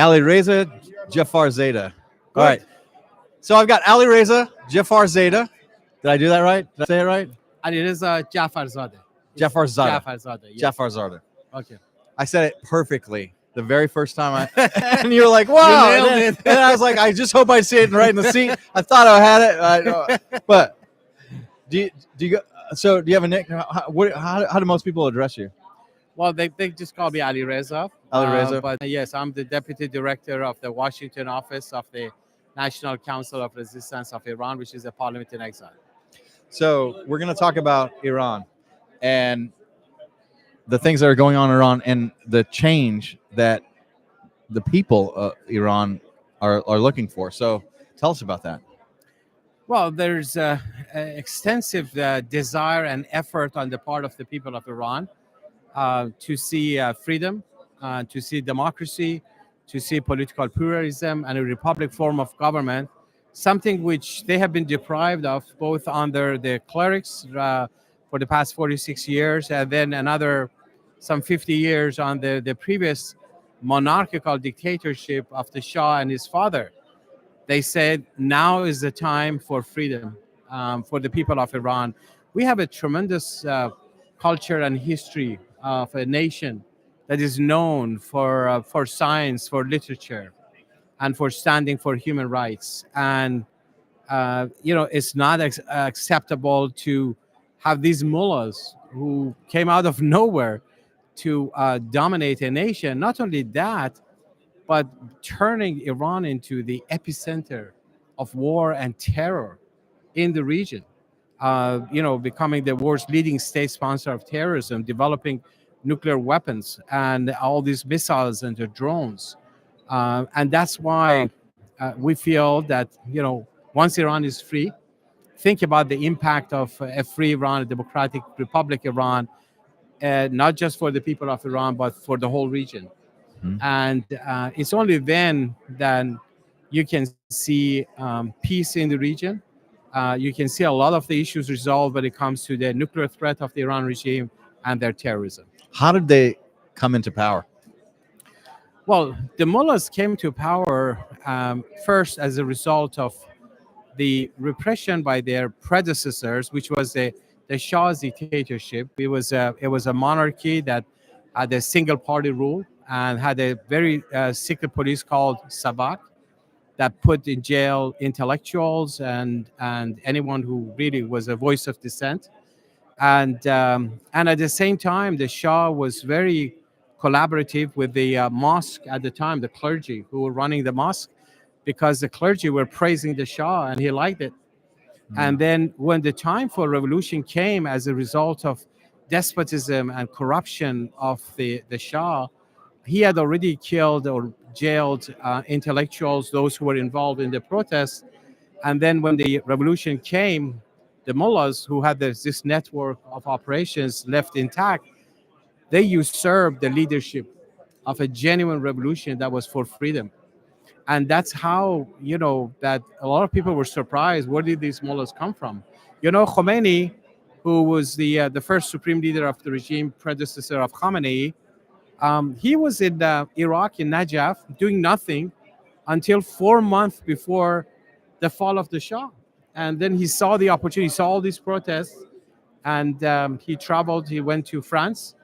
Alireza Jafarzadeh. All right. Good. So I've got Alireza Jafarzadeh. Did I do that right? Did I say it right? Alireza Jafarzadeh. Jafarzadeh. Jafarzadeh, yes. Jafarzadeh. Okay. I said it perfectly the very first time and you were like, You wow. nailed and, then, it. and I was like, I just hope I say it right in the seat. I thought I had it. But do you have a nickname? How do most people address you? Well, they just call me Alireza. Alireza. But yes, I'm the deputy director of the Washington office of the National Council of Resistance of Iran, which is a parliament in exile. So we're going to talk about Iran and the things that are going on in Iran and the change that the people of Iran are looking for. So tell us about that. Well, there's extensive desire and effort on the part of the people of Iran to see freedom, to see democracy, to see political pluralism and a republic form of government, something which they have been deprived of both under the clerics for the past 46 years and then another some 50 years on the previous monarchical dictatorship of the Shah and his father. They said now is the time for freedom for the people of Iran. We have a tremendous culture and history of a nation that is known for science, for literature, and for standing for human rights. And it's not acceptable to have these mullahs who came out of nowhere to dominate a nation. Not only that, but turning Iran into the epicenter of war and terror in the region. Becoming the world's leading state sponsor of terrorism, developing nuclear weapons and all these missiles and the drones. And that's why we feel that, once Iran is free, think about the impact of a free Iran, a democratic republic Iran, not just for the people of Iran, but for the whole region. And it's only then that you can see peace in the region. You can see a lot of the issues resolved when it comes to the nuclear threat of the Iran regime and their terrorism. How did they come into power? Well, the mullahs came to power first as a result of the repression by their predecessors, which was the Shah's dictatorship. It was a monarchy that had a single party rule and had a very secret police called CPAC that put in jail intellectuals and anyone who really was a voice of dissent. And at the same time, the Shah was very collaborative with the mosque at the time, the clergy who were running the mosque, because the clergy were praising the Shah and he liked it. And then when the time for revolution came as a result of despotism and corruption of the Shah, he had already killed or jailed intellectuals, those who were involved in the protests. And then when the revolution came, the mullahs, who had this network of operations left intact, they usurped the leadership of a genuine revolution that was for freedom. And that's how, that a lot of people were surprised. Where did these mullahs come from? Khomeini, who was the first supreme leader of the regime, predecessor of Khamenei, he was in Iraq, in Najaf, doing nothing until 4 months before the fall of the Shah. And then he saw the opportunity, he saw all these protests, and he traveled, he went to France.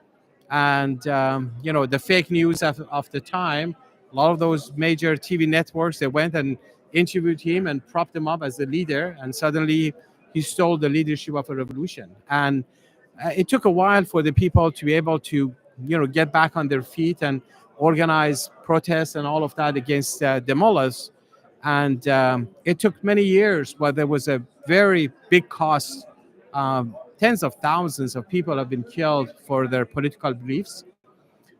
And, the fake news of the time, a lot of those major TV networks, they went and interviewed him and propped him up as the leader. And suddenly he stole the leadership of a revolution. And it took a while for the people to be able to, get back on their feet and organize protests and all of that against the mullahs. And it took many years, but there was a very big cost. Tens of thousands of people have been killed for their political beliefs.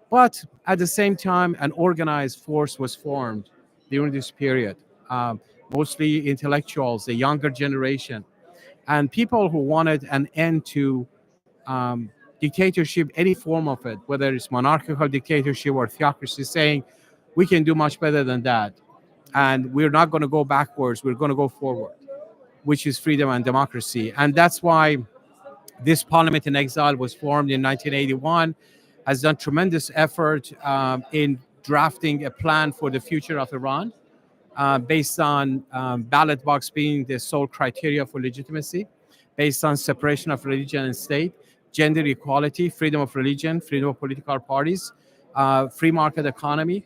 But at the same time, an organized force was formed during this period, mostly intellectuals, the younger generation, and people who wanted an end to dictatorship, any form of it, whether it's monarchical dictatorship or theocracy, saying we can do much better than that. And we're not going to go backwards, we're going to go forward, which is freedom and democracy. And that's why this parliament in exile was formed in 1981, has done tremendous effort in drafting a plan for the future of Iran, based on ballot box being the sole criteria for legitimacy, based on separation of religion and state, gender equality, freedom of religion, freedom of political parties, free market economy,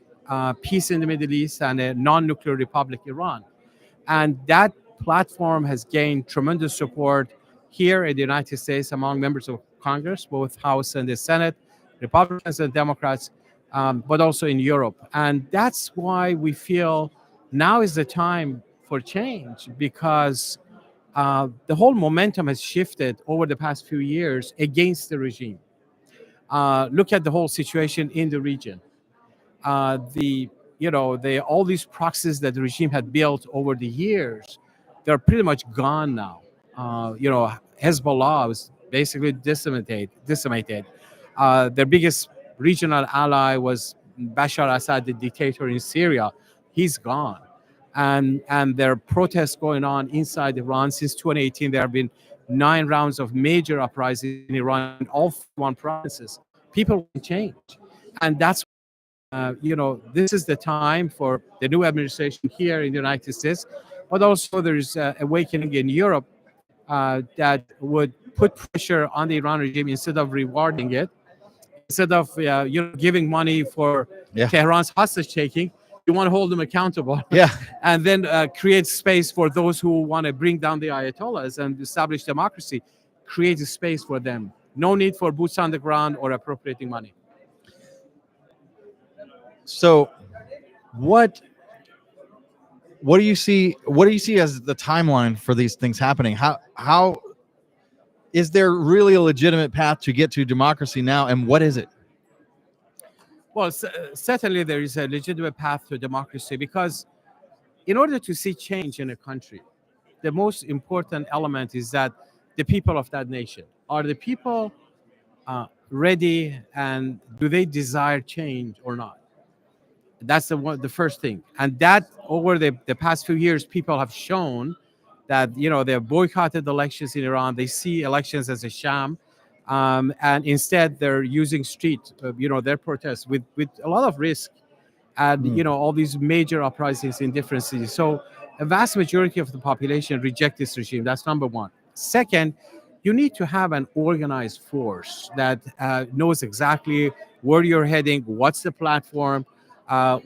peace in the Middle East, and a non-nuclear republic Iran. And that platform has gained tremendous support here in the United States among members of Congress, both House and the Senate, Republicans and Democrats, but also in Europe. And that's why we feel now is the time for change, because the whole momentum has shifted over the past few years against the regime. Look at the whole situation in the region. The all these proxies that the regime had built over the years, they're pretty much gone now. Hezbollah was basically decimated. Their biggest regional ally was Bashar Assad, the dictator in Syria. He's gone. And there are protests going on inside Iran. Since 2018, there have been 9 rounds of major uprisings in Iran in all 51 provinces. People want change. And that's this is the time for the new administration here in the United States, but also there's awakening in Europe that would put pressure on the Iran regime instead of rewarding it, instead of giving money for Tehran's hostage taking. You want to hold them accountable, and then create space for those who want to bring down the Ayatollahs and establish democracy. Create a space for them. No need for boots on the ground or appropriating money. So, what do you see? What do you see as the timeline for these things happening? How is there really a legitimate path to get to democracy now, and what is it? Well, certainly there is a legitimate path to democracy, because in order to see change in a country, the most important element is that the people of that nation, are the people ready, and do they desire change or not? That's the first thing. And that over the past few years, people have shown that they have boycotted elections in Iran. They see elections as a sham. And instead they're using their protests with a lot of risk, and all these major uprisings in different cities. So a vast majority of the population reject this regime. That's number one. Second, you need to have an organized force that knows exactly where you're heading, what's the platform,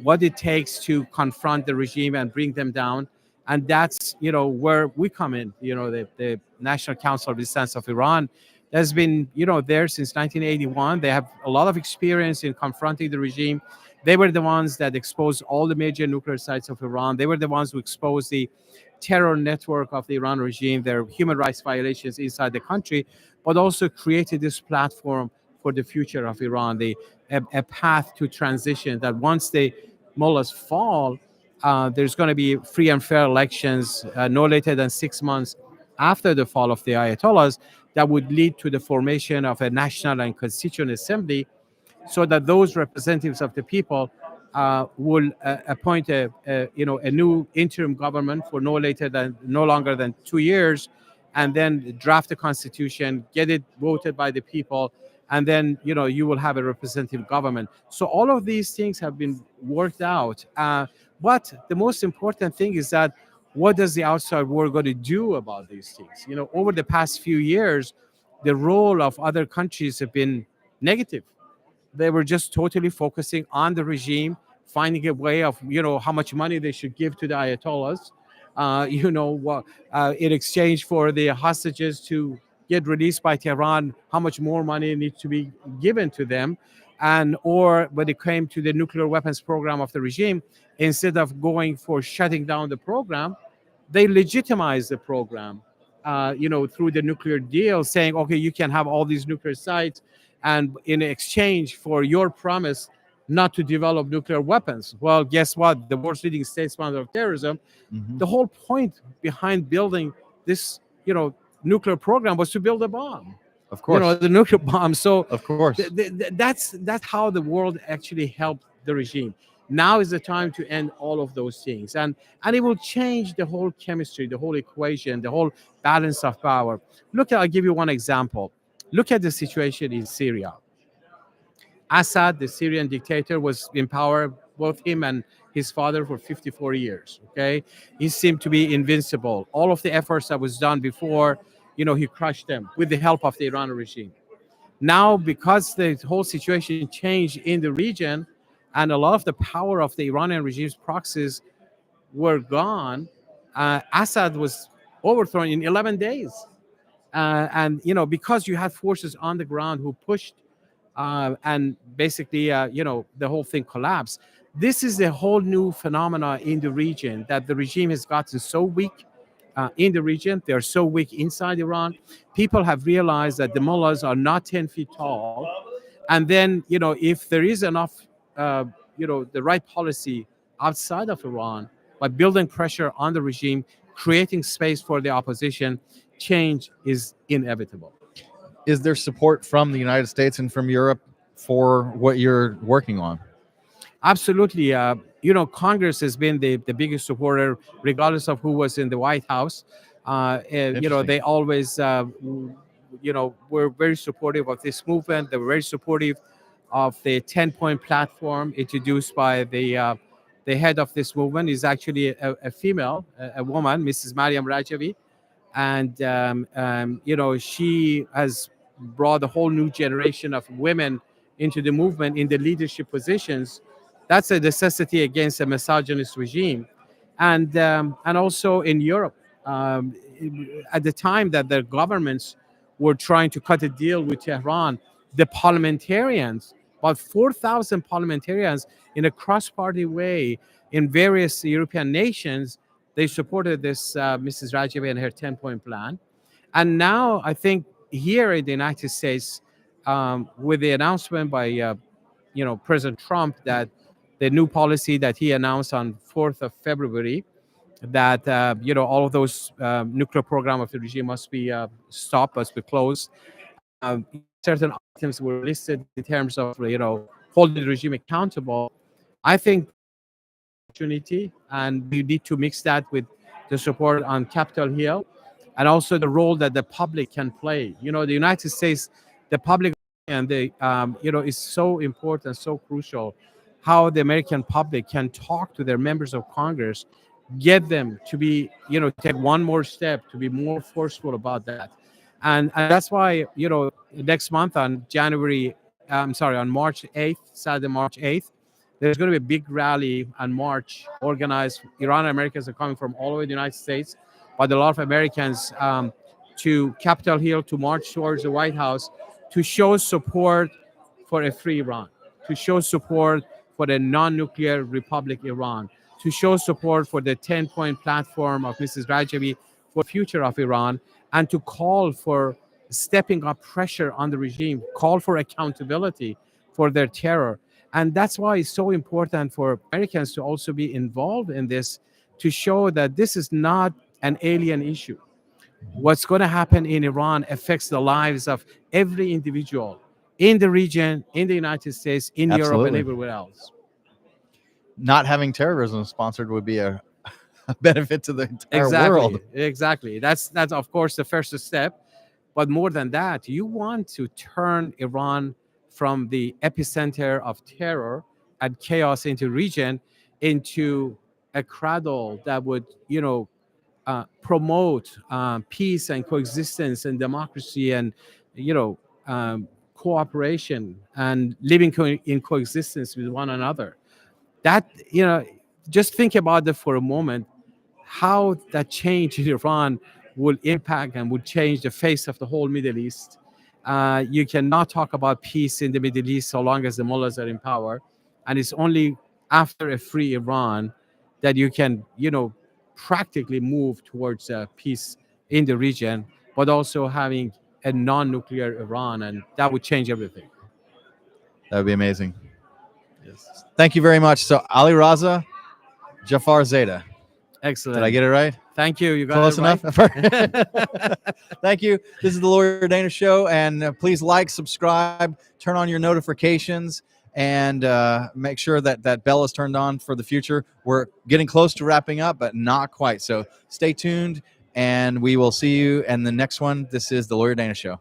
what it takes to confront the regime and bring them down. And that's where we come in. The National Council of Defense of Iran has been there since 1981. They have a lot of experience in confronting the regime. They were the ones that exposed all the major nuclear sites of Iran. They were the ones who exposed the terror network of the Iran regime, their human rights violations inside the country, but also created this platform for the future of Iran, a path to transition, that once the mullahs fall, there's going to be free and fair elections no later than 6 months after the fall of the Ayatollahs, that would lead to the formation of a national and constituent assembly, so that those representatives of the people will appoint a new interim government for no longer than 2 years, and then draft a constitution, get it voted by the people, and then you will have a representative government. So all of these things have been worked out. But the most important thing is that, what does the outside world going to do about these things? Over the past few years, the role of other countries have been negative. They were just totally focusing on the regime, finding a way of, how much money they should give to the Ayatollahs, in exchange for the hostages to get released by Tehran, how much more money needs to be given to them. Or when it came to the nuclear weapons program of the regime, instead of going for shutting down the program, they legitimized the program, through the nuclear deal, saying, okay, you can have all these nuclear sites, and in exchange for your promise not to develop nuclear weapons. Well, guess what? The world's leading state sponsor of terrorism. The whole point behind building this, nuclear program was to build a bomb. Of course, the nuclear bomb. So of course, that's how the world actually helped the regime. Now is the time to end all of those things, and it will change the whole chemistry, the whole equation, the whole balance of power. I'll give you one example. Look at the situation in Syria. Assad, the Syrian dictator, was in power both him and his father for 54 years. Okay, he seemed to be invincible. All of the efforts that was done before, he crushed them with the help of the Iranian regime. Now, because the whole situation changed in the region, and a lot of the power of the Iranian regime's proxies were gone, Assad was overthrown in 11 days. And because you had forces on the ground who pushed, and basically the whole thing collapsed. This is a whole new phenomena in the region, that the regime has gotten so weak in the region. They're so weak inside Iran. People have realized that the mullahs are not 10 feet tall. And then if there is enough the right policy outside of Iran, by building pressure on the regime, creating space for the opposition, change is inevitable. Is there support from the United States and from Europe for what you're working on? Absolutely. Congress has been the biggest supporter, regardless of who was in the White House. They always, were very supportive of this movement. They were very supportive of the 10-point platform introduced by the head of this movement. Is actually a female, a woman, Mrs. Mariam Rajavi. And she has brought a whole new generation of women into the movement in the leadership positions. That's a necessity against a misogynist regime. And also in Europe, at the time that their governments were trying to cut a deal with Tehran, the parliamentarians, about 4,000 parliamentarians in a cross-party way in various European nations, they supported this Mrs. Rajavi and her 10-point plan. And now I think here in the United States, with the announcement by President Trump, that the new policy that he announced on 4th of February, that all of those nuclear program of the regime must be stopped, must be closed. Certain items were listed in terms of holding the regime accountable. I think opportunity, and we need to mix that with the support on Capitol Hill, and also the role that the public can play. The United States, the public, and the is so important, so crucial. How the American public can talk to their members of Congress, get them to be take one more step, to be more forceful about that. And that's why next month on on March 8th, Saturday, March 8th, there's going to be a big rally and march organized. Iranian Americans are coming from all over the United States, but a lot of Americans to Capitol Hill to march towards the White House to show support for a free Iran, to show support for the non-nuclear Republic Iran, to show support for the 10-point platform of Mrs. Rajavi for the future of Iran, and to call for stepping up pressure on the regime, call for accountability for their terror. And that's why it's so important for Americans to also be involved in this, to show that this is not an alien issue. What's going to happen in Iran affects the lives of every individual in the region, in the United States, in Absolutely. Europe, and everywhere else. Not having terrorism sponsored would be a benefit to the entire world. Exactly. That's of course the first step. But more than that, you want to turn Iran from the epicenter of terror and chaos into region into a cradle that would, promote peace and coexistence and democracy and, cooperation and living in coexistence with one another. That, just think about that for a moment, how that change in Iran will impact and would change the face of the whole Middle East. You cannot talk about peace in the Middle East so long as the mullahs are in power. And it's only after a free Iran that you can, practically move towards peace in the region, but also having a non-nuclear Iran, and that would change everything. That would be amazing. Yes. Thank you very much. So Alireza Jafarzadeh. Excellent. Did I get it right? Thank you. You got Close it right. enough? Thank you. This is the Lawyer Dana Show, and please like, subscribe, turn on your notifications, and make sure that that bell is turned on for the future. We're getting close to wrapping up, but not quite. So stay tuned, and we will see you in the next one. This is the Lawyer Dana Show.